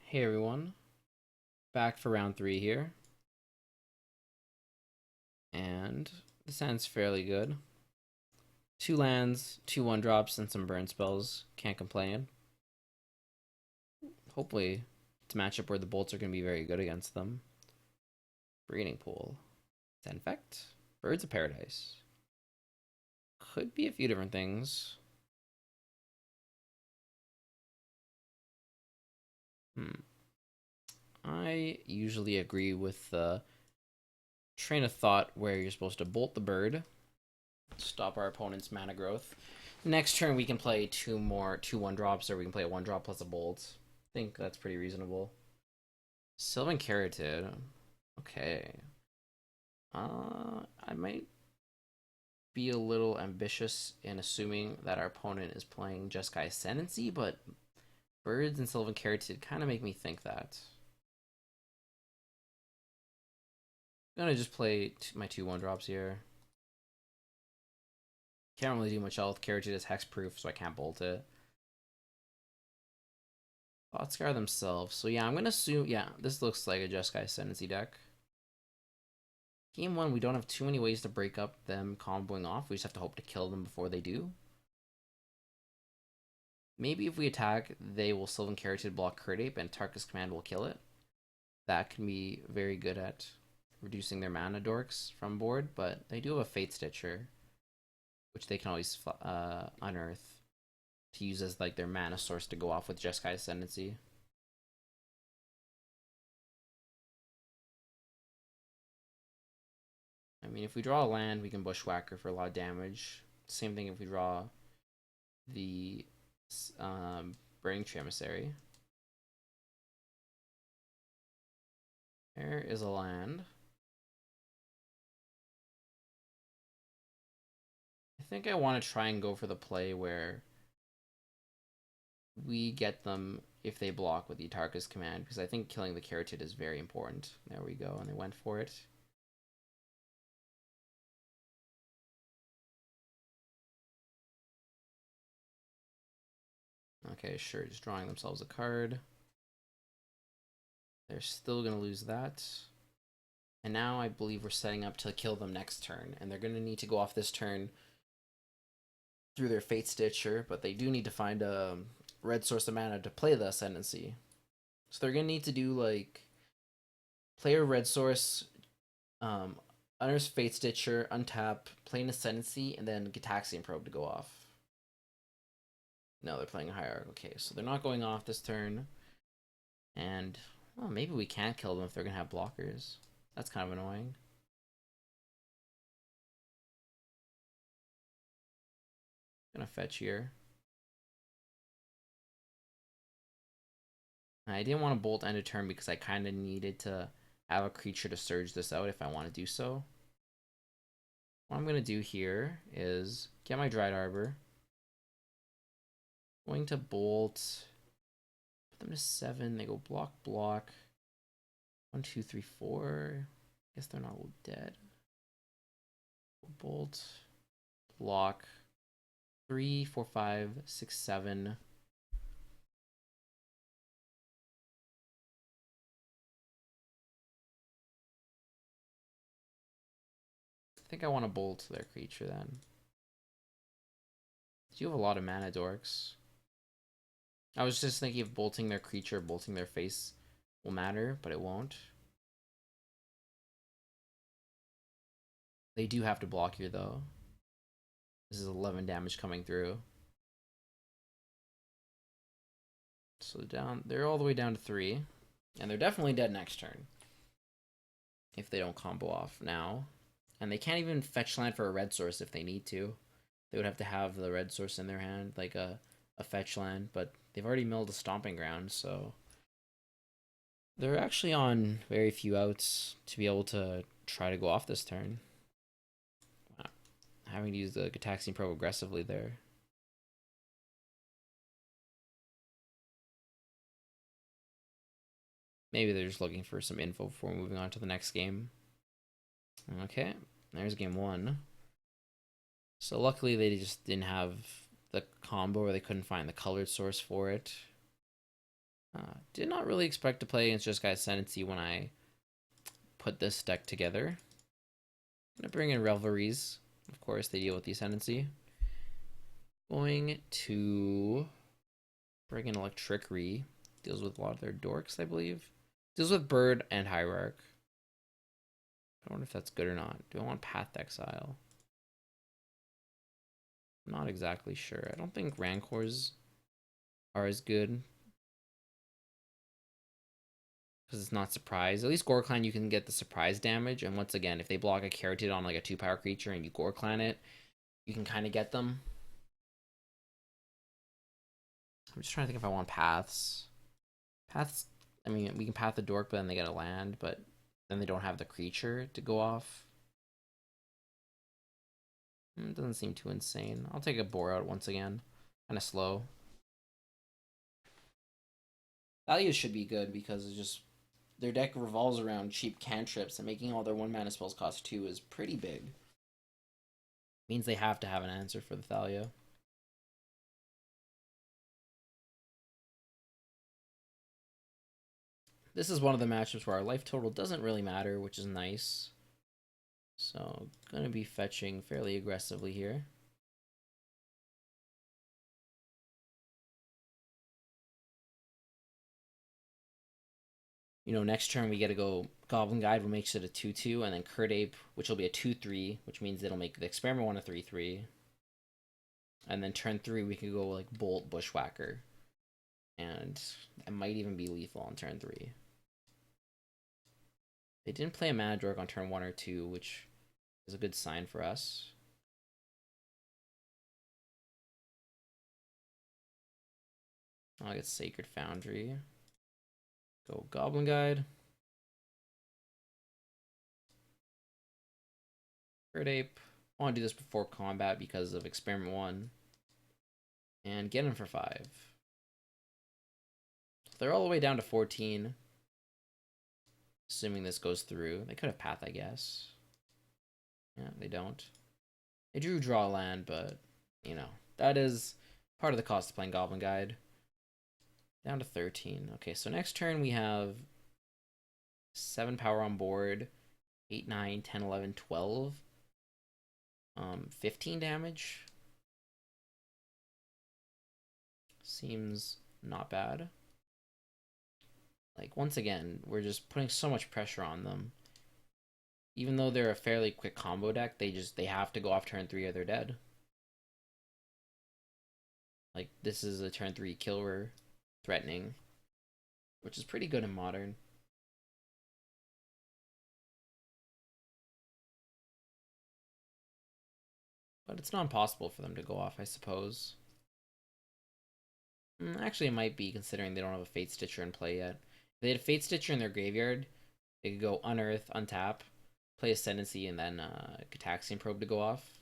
Hey everyone, back for round 3 here, and the sounds fairly good. 2 lands, 2/1 drops, and some burn spells. Can't complain. Hopefully, it's a matchup where the bolts are going to be very good against them. Breeding Pool. Infect. Birds of Paradise. Could be a few different things. I usually agree with the train of thought where you're supposed to bolt the bird, stop our opponent's mana growth. Next turn we can play 2/1 drops, or we can play a 1 drop plus a bolt. I think that's pretty reasonable. Sylvan Carotid. Okay. I might be a little ambitious in assuming that our opponent is playing Jeskai Ascendancy, but birds and Sylvan Carotid kind of make me think that. I'm gonna just play my 2/1 drops here. Can't really do much else. Carotid is hexproof, so I can't bolt it. Thoughtscar themselves. So yeah, I'm gonna assume, yeah, this looks like a Jeskai Ascendancy deck. Game 1, we don't have too many ways to break up them comboing off. We just have to hope to kill them before they do. Maybe if we attack, they will Sylvan Carotid block Curdape, and Tarkus Command will kill it. That can be very good at reducing their mana dorks from board, but they do have a Fate Stitcher, which they can always unearth to use as like their mana source to go off with Jeskai Ascendancy. I mean, if we draw a land, we can Bushwhacker for a lot of damage. Same thing if we draw the Burning Tree Emissary. There is a land. I think I want to try and go for the play where we get them if they block with the Tarkus Command, because I think killing the Carotid is very important. There we go, and they went for it. Okay, sure, just drawing themselves a card. They're still going to lose that. And now I believe we're setting up to kill them next turn, and they're going to need to go off this turn through their Fate Stitcher, but they do need to find a red source of mana to play the Ascendancy. So they're going to need to do, like, play a red source, unearth Fate Stitcher, untap, play an Ascendancy, and then Gitaxian Probe to go off. No, they're playing a Hierarch. Okay, so they're not going off this turn. And, well, maybe we can't kill them if they're going to have blockers. That's kind of annoying. Gonna fetch here. I didn't want to bolt end of turn because I kind of needed to have a creature to surge this out if I want to do so. What I'm going to do here is get my Dried Arbor. Going to bolt. Put them to 7. They go block, block. 1, 2, 3, 4. Guess they're not all dead. Bolt, block. 3, 4, 5, 6, 7. I think I want to bolt their creature then. You have a lot of mana dorks. I was just thinking if bolting their creature, bolting their face will matter, but it won't. They do have to block here though. This is 11 damage coming through. So they're all the way down to 3. And they're definitely dead next turn. If they don't combo off now. And they can't even fetch land for a red source if they need to. They would have to have the red source in their hand, like a fetch land, but they've already milled a Stomping Ground, so they're actually on very few outs to be able to try to go off this turn. Wow. Having to use the Gitaxian Probe aggressively there. Maybe they're just looking for some info before moving on to the next game. Okay, there's game 1. So luckily they just didn't have the combo, or they couldn't find the colored source for it. Did not really expect to play against Jeskai Ascendancy when I put this deck together. I'm gonna bring in Revelries. Of course, they deal with the Ascendancy. Going to bring in Electrickery. Deals with a lot of their dorks, I believe. Deals with Bird and Hierarch. I wonder if that's good or not. Do I want Path Exile? I'm not exactly sure. I don't think Rancors are as good. Because it's not surprise. At least Gore-Clan, you can get the surprise damage. And once again, if they block a Carotid on like a 2-power creature and you Gore-Clan it, you can kind of get them. I'm just trying to think if I want paths. Paths, I mean, we can path the dork, but then they get a land, but then they don't have the creature to go off. It doesn't seem too insane. I'll take a Bore out once again. Kind of slow. Values should be good because it's just their deck revolves around cheap cantrips, and making all their 1-mana spells cost 2 is pretty big. Means they have to have an answer for the Thalia. This is one of the matchups where our life total doesn't really matter, which is nice. So, gonna be fetching fairly aggressively here. You know, next turn we get to go Goblin Guide, which makes it a 2/2, and then Curd Ape, which will be a 2/3, which means it'll make the Experiment one a 3/3. And then turn 3 we could go like Bolt Bushwhacker. And it might even be lethal on turn 3. They didn't play a Mana Dork on turn 1 or 2, which is a good sign for us. I'll get Sacred Foundry. Go Goblin Guide. Curd Ape. I want to do this before combat because of Experiment 1. And get him for 5. They're all the way down to 14. Assuming this goes through. They could have Path, I guess. Yeah, they don't. They drew draw land, but, you know, that is part of the cost of playing Goblin Guide. Down to 13. Okay, so next turn we have 7 power on board. 8, 9, 10, 11, 12. 15 damage. Seems not bad. Like, once again, we're just putting so much pressure on them. Even though they're a fairly quick combo deck, they have to go off turn 3 or they're dead. Like, this is a turn 3 killer threatening, which is pretty good in Modern. But it's not impossible for them to go off, I suppose. Actually, it might be, considering they don't have a Fate Stitcher in play yet. If they had a Fate Stitcher in their graveyard, they could go Unearth, untap, play Ascendancy, and then Cataxian Probe to go off.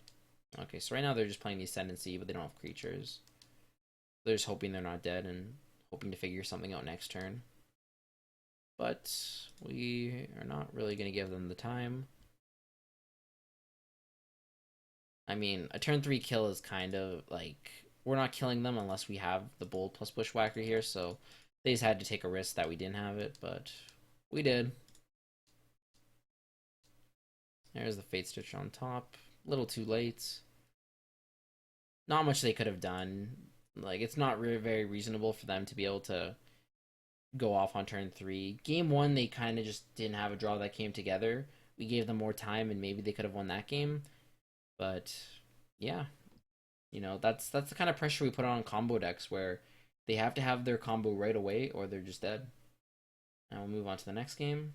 Okay, so right now they're just playing the Ascendancy, but they don't have creatures. They're just hoping they're not dead and hoping to figure something out next turn. But we are not really going to give them the time. I mean, a turn 3 kill is kind of like, we're not killing them unless we have the Bold plus Bushwhacker here, so they just had to take a risk that we didn't have it, but we did. There's the Fate Stitch on top. A little too late. Not much they could have done. Like, it's not really very reasonable for them to be able to go off on turn 3. Game 1, they kind of just didn't have a draw that came together. We gave them more time, and maybe they could have won that game. But, yeah. You know, that's the kind of pressure we put on combo decks, where they have to have their combo right away, or they're just dead. Now we'll move on to the next game.